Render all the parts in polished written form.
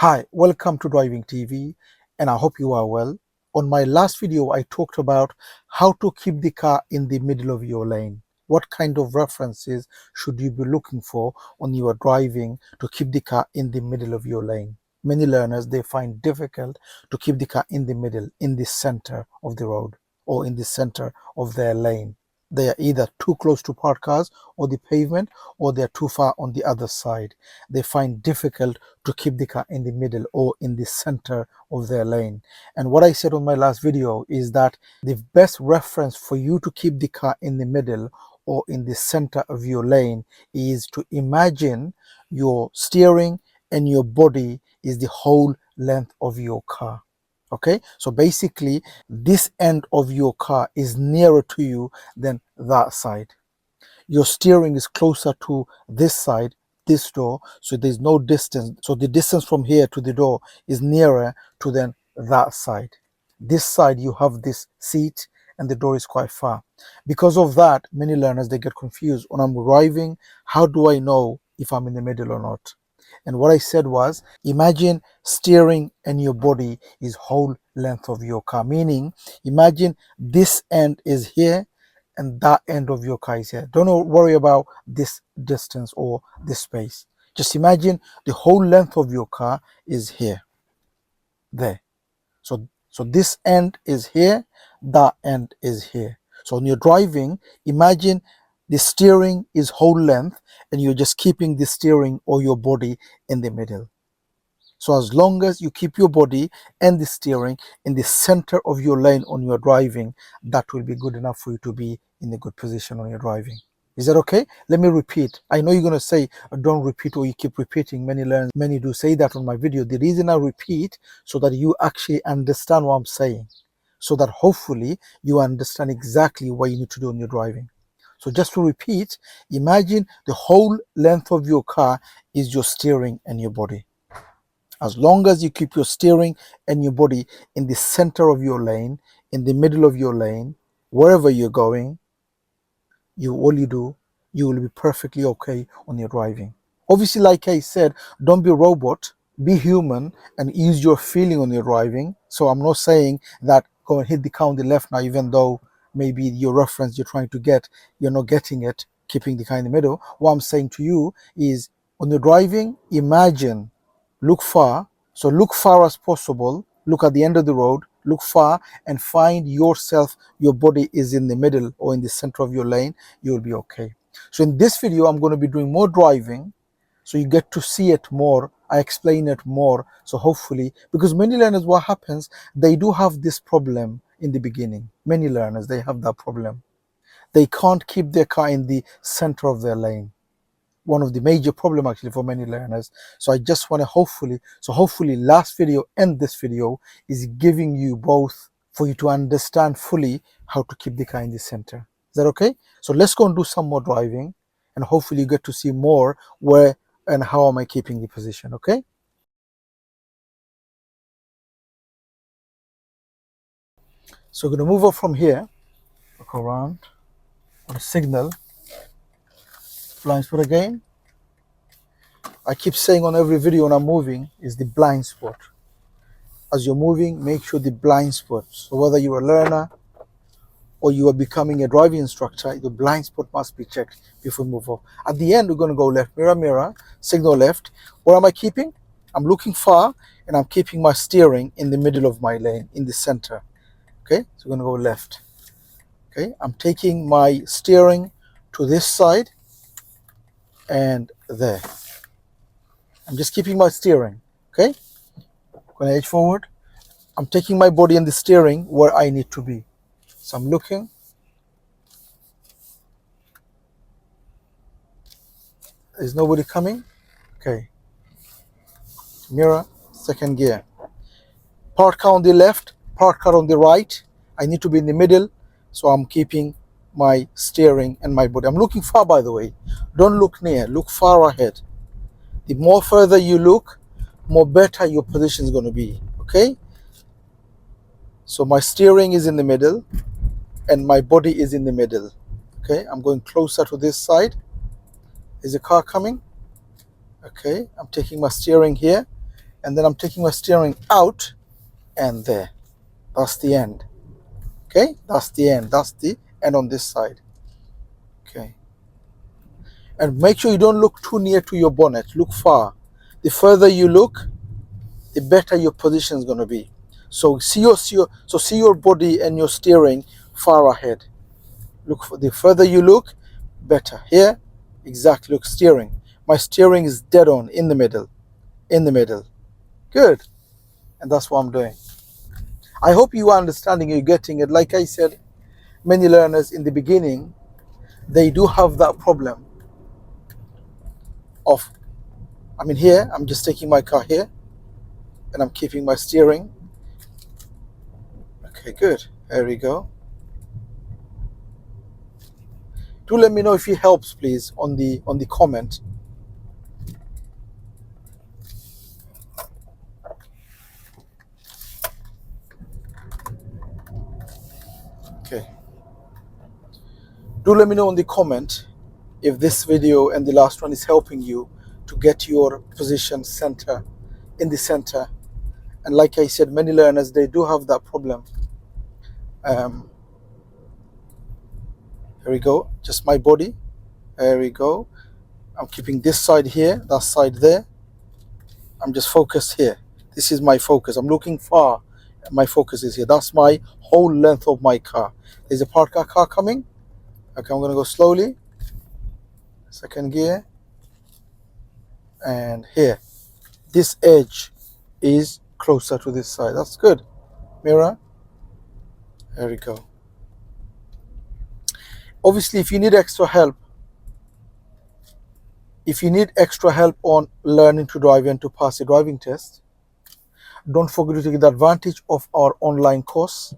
Hi, welcome to Driving TV, and I hope you are well. On my last video, I talked about how to keep the car in the middle of your lane. What kind of references should you be looking for when you are driving to keep the car in the middle of your lane? Many learners, they find difficult to keep the car in the middle, in the center of the road or in the center of their lane. They are either too close to parked cars or the pavement, or they are too far on the other side. They find difficult to keep the car in the middle or in the center of their lane. And what I said on my last video is that the best reference for you to keep the car in the middle or in the center of your lane is to imagine your steering and your body is the whole length of your car. Okay, so basically this end of your car is nearer to you than that side. Your steering is closer to this side, this door, so there's no distance. So the distance from here to the door is nearer to than that side. This side you have this seat and the door is quite far. Because of that, many learners, they get confused. When I'm driving, how do I know if I'm in the middle or not? And what I said was, imagine steering and your body is whole length of your car, meaning imagine this end is here and that end of your car is here. Don't worry about this distance or this space. Just imagine the whole length of your car is here, there. So this end is here, that end is here. So when you're driving, imagine the steering is whole length and you're just keeping the steering or your body in the middle. So as long as you keep your body and the steering in the center of your lane when you're driving, that will be good enough for you to be in a good position when you're driving. Is that okay? Let me repeat. I know you're going to say, don't repeat, or you keep repeating. Many do say that on my video. The reason I repeat, so that you actually understand what I'm saying, so that hopefully you understand exactly what you need to do when you're driving. So just to repeat, imagine the whole length of your car is your steering and your body. As long as you keep your steering and your body in the center of your lane, in the middle of your lane, wherever you're going, you will be perfectly okay when you're driving. Obviously, like I said, don't be a robot, be human and use your feeling when you're driving. So I'm not saying that go and hit the car on the left now, even though maybe your reference you're trying to get, you're not getting it, keeping the car in the middle. What I'm saying to you is, when you're driving, imagine, look far. So look far as possible, look at the end of the road, look far and find yourself, your body is in the middle or in the center of your lane, you will be okay. So in this video, I'm going to be doing more driving, so you get to see it more. I explain it more. So hopefully, because many learners, what happens, they do have this problem in the beginning. Many learners, they have that problem. They can't keep their car in the center of their lane. One of the major problem actually for many learners. So I just want to hopefully last video and this video is giving you both, for you to understand fully how to keep the car in the center. Is that okay? So let's go and do some more driving, and hopefully you get to see more where and how am I keeping the position. Okay, so we're going to move up from here, look around on the signal, blind spot again. I keep saying on every video when I'm moving is the blind spot. As you're moving, make sure the blind spot. So whether you're a learner or you are becoming a driving instructor, the blind spot must be checked before we move up. At the end, we're going to go left, mirror, mirror, signal left. What am I keeping? I'm looking far and I'm keeping my steering in the middle of my lane, in the center. Okay, so we're going to go left. Okay, I'm taking my steering to this side and there. I'm just keeping my steering. Okay, going to edge forward. I'm taking my body and the steering where I need to be. So I'm looking. There's nobody coming. Okay. Mirror, second gear. Park car on the left, park car on the right. I need to be in the middle, so I'm keeping my steering and my body. I'm looking far, by the way. Don't look near, look far ahead. The more further you look, more better your position is going to be. Okay? So my steering is in the middle and my body is in the middle. Okay, I'm going closer to this side. Is a car coming? Okay, I'm taking my steering here and then I'm taking my steering out, and there, that's the end. Okay, that's the end. That's the end on this side. Okay, and make sure you don't look too near to your bonnet. Look far. The further you look, the better your position is going to be. So see your body and your steering far ahead. Look for the further you look, better. Here, exactly. Look, steering. My steering is dead on in the middle. In the middle. Good. And that's what I'm doing. I hope you are understanding. You're getting it. Like I said, many learners in the beginning, they do have that problem of, I mean, here I'm just taking my car here, and I'm keeping my steering. Okay, good. There we go. Do let me know if it helps, please, on the comment. Okay. Do let me know in the comment if this video and the last one is helping you to get your position center in the center. And like I said, many learners, they do have that problem. Here we go. Just my body. There we go. I'm keeping this side here, that side there. I'm just focused here. This is my focus. I'm looking far. My focus is here. That's my whole length of my car. There's a parked car coming. Okay, I'm going to go slowly. Second gear. And here. This edge is closer to this side. That's good. Mirror. There we go. Obviously, if you need extra help, on learning to drive and to pass a driving test, don't forget to take the advantage of our online course,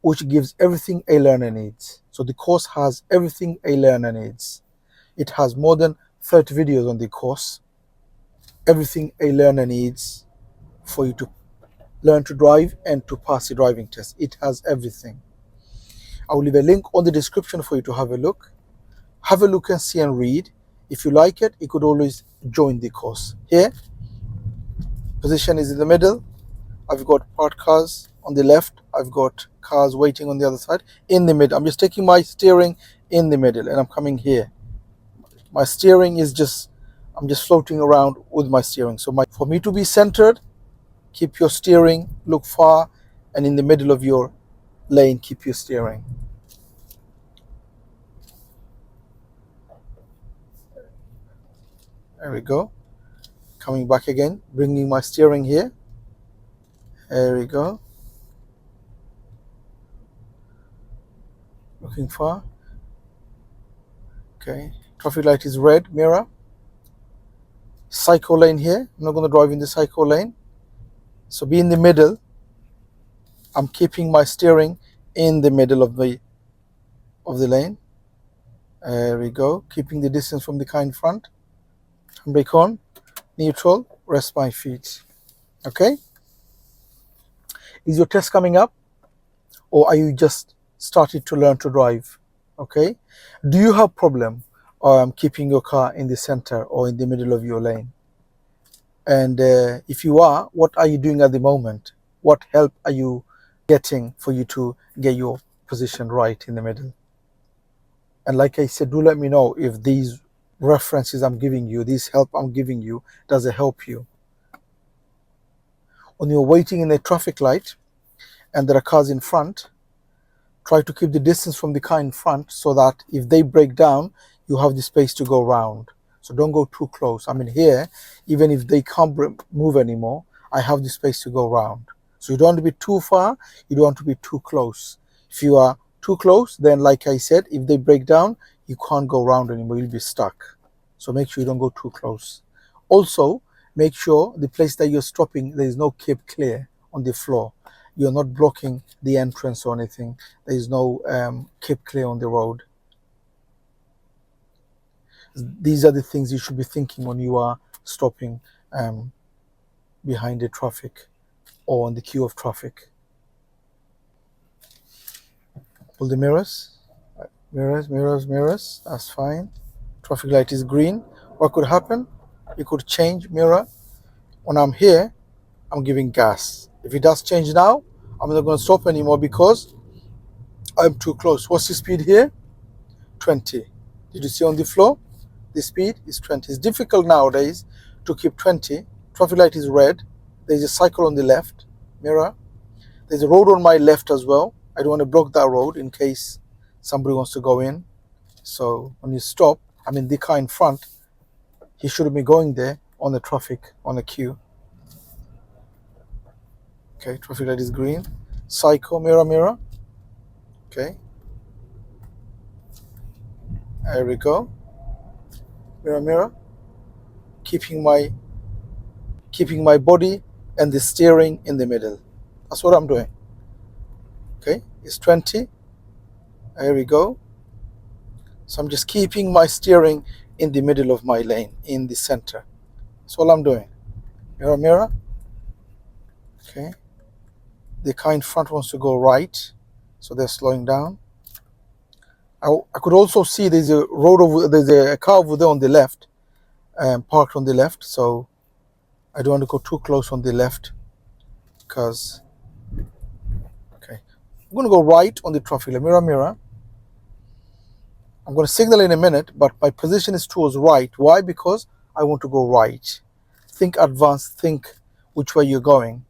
which gives everything a learner needs. So the course has everything a learner needs. It has more than 30 videos on the course. Everything a learner needs for you to learn to drive and to pass a driving test. It has everything. I will leave a link on the description for you to have a look. Have a look and see and read. If you like it, you could always join the course. Here, position is in the middle. I've got parked cars on the left. I've got cars waiting on the other side. In the middle, I'm just taking my steering in the middle, and I'm coming here. My steering is I'm just floating around with my steering. So for me to be centered, keep your steering, look far, and in the middle of your lane, keep your steering. There we go. Coming back again, bringing my steering here. There we go. Looking far. Okay. Traffic light is red, mirror. Cycle lane here. I'm not going to drive in the cycle lane. So be in the middle. I'm keeping my steering in the middle of the lane. There we go. Keeping the distance from the car in front. Brake on. Neutral. Rest my feet. Okay. Is your test coming up, or are you just started to learn to drive? Okay. Do you have problem keeping your car in the center or in the middle of your lane? And if you are, what are you doing at the moment? What help are you getting for you to get your position right in the middle? And like I said, do let me know if these references I'm giving you, this help I'm giving you, does it help you? When you're waiting in a traffic light and there are cars in front, try to keep the distance from the car in front so that if they break down, you have the space to go around. So don't go too close. I mean, here, even if they can't move anymore, I have the space to go around. So you don't want to be too far, you don't want to be too close. If you are too close, then like I said, if they break down, you can't go around anymore, you'll be stuck. So make sure you don't go too close. Also, make sure the place that you're stopping, there is no keep clear on the floor. You're not blocking the entrance or anything. There is no keep clear on the road. These are the things you should be thinking when you are stopping behind the traffic or on the queue of traffic. Pull the mirrors. Mirrors. That's fine. Traffic light is green. What could happen? You could change mirror. When I'm here, I'm giving gas. If it does change now, I'm not going to stop anymore because I'm too close. What's the speed here? 20. Did you see on the floor? The speed is 20. It's difficult nowadays to keep 20. Traffic light is red. There's a cycle on the left mirror. There's a road on my left as well. I don't want to block that road in case somebody wants to go in. So when you stop, I mean the car in front, he shouldn't be going there on the traffic, on the queue. Okay, traffic light is green. Cycle, mirror, mirror. Okay. There we go. Mirror, mirror. Keeping my body and the steering in the middle. That's what I'm doing. Okay, it's 20. There we go. So I'm just keeping my steering in the middle of my lane, in the center. That's all I'm doing. Mirror, mirror. Okay. The car in front wants to go right, so they're slowing down. I could also see there's a road over, there's a car over there on the left, parked on the left. So I don't want to go too close on the left, because okay, I'm going to go right on the traffic light. Mirror, mirror. I'm going to signal in a minute, but my position is towards right. Why? Because I want to go right. Think advanced, think which way you're going,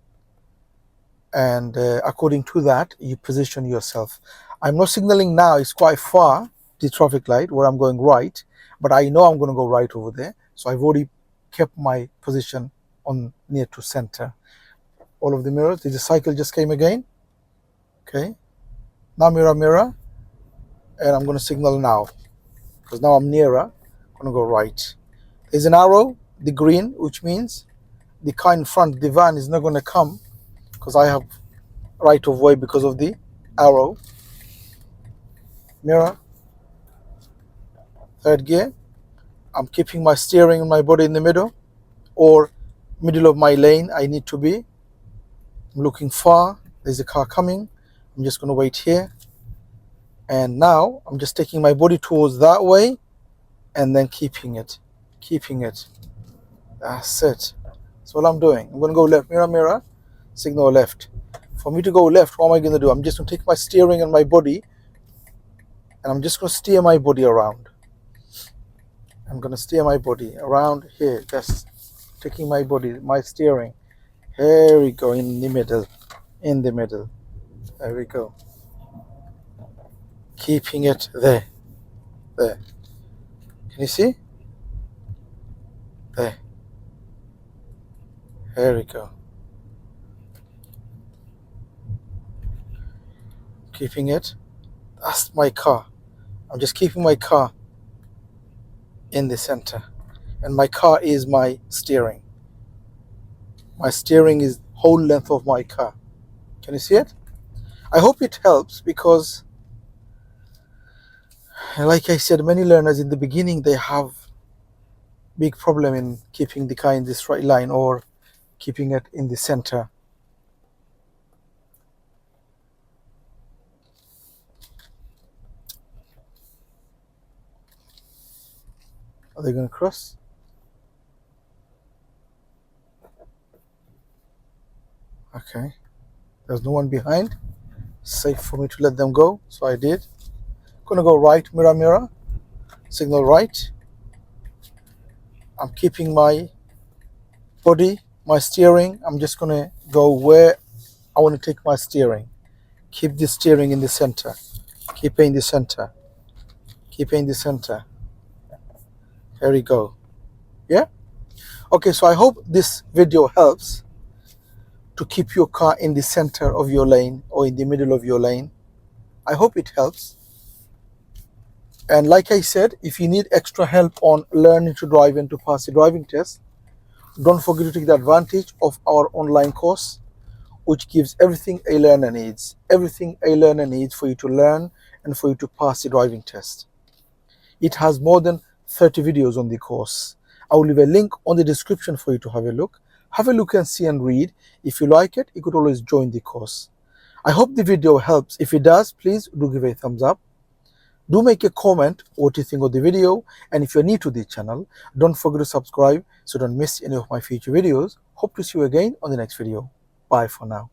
and according to that, you position yourself. I'm not signaling now, it's quite far, the traffic light, where I'm going right, but I know I'm going to go right over there. So I've already kept my position on near to center. All of the mirrors, the cycle just came again. Okay, now mirror, mirror. And I'm going to signal now, because now I'm nearer. I'm going to go right. There's an arrow, the green, which means the car in front, the van, is not going to come, because I have right of way because of the arrow. Mirror. Third gear. I'm keeping my steering and my body in the middle, or middle of my lane. I need to be. I'm looking far. There's a car coming. I'm just going to wait here. And now I'm just taking my body towards that way and then keeping it. That's it. That's all I'm doing. I'm going to go left. Mirror, mirror. Signal left. For me to go left, what am I going to do? I'm just going to take my steering and my body, and I'm just going to steer my body around. I'm going to steer my body around here. Just taking my body, my steering. Here we go, in the middle. In the middle. There we go. Keeping it there. There. Can you see? There. There we go. Keeping it. That's my car. I'm just keeping my car in the center. And my car is my steering. My steering is whole length of my car. Can you see it? I hope it helps, because like I said, many learners in the beginning, they have big problem in keeping the car in this right line or keeping it in the center. Are they going to cross? Okay. There's no one behind. Safe for me to let them go, so I did. Gonna go right, mirror, mirror. Signal right. I'm keeping my body, my steering. I'm just gonna go where I want to take my steering. Keep the steering in the center. Keep it in the center. Keep it in the center. There we go. Yeah? Okay, so I hope this video helps to keep your car in the center of your lane or in the middle of your lane. I hope it helps. And like I said, if you need extra help on learning to drive and to pass the driving test, don't forget to take the advantage of our online course, which gives everything a learner needs. Everything a learner needs for you to learn and for you to pass the driving test. It has more than 30 videos on the course. I will leave a link on the description for you to have a look. Have a look and see and read. If you like it, you could always join the course. I hope the video helps. If it does, please do give a thumbs up. Do make a comment what you think of the video, and if you're new to the channel, don't forget to subscribe so don't miss any of my future videos. Hope to see you again on the next video. Bye for now.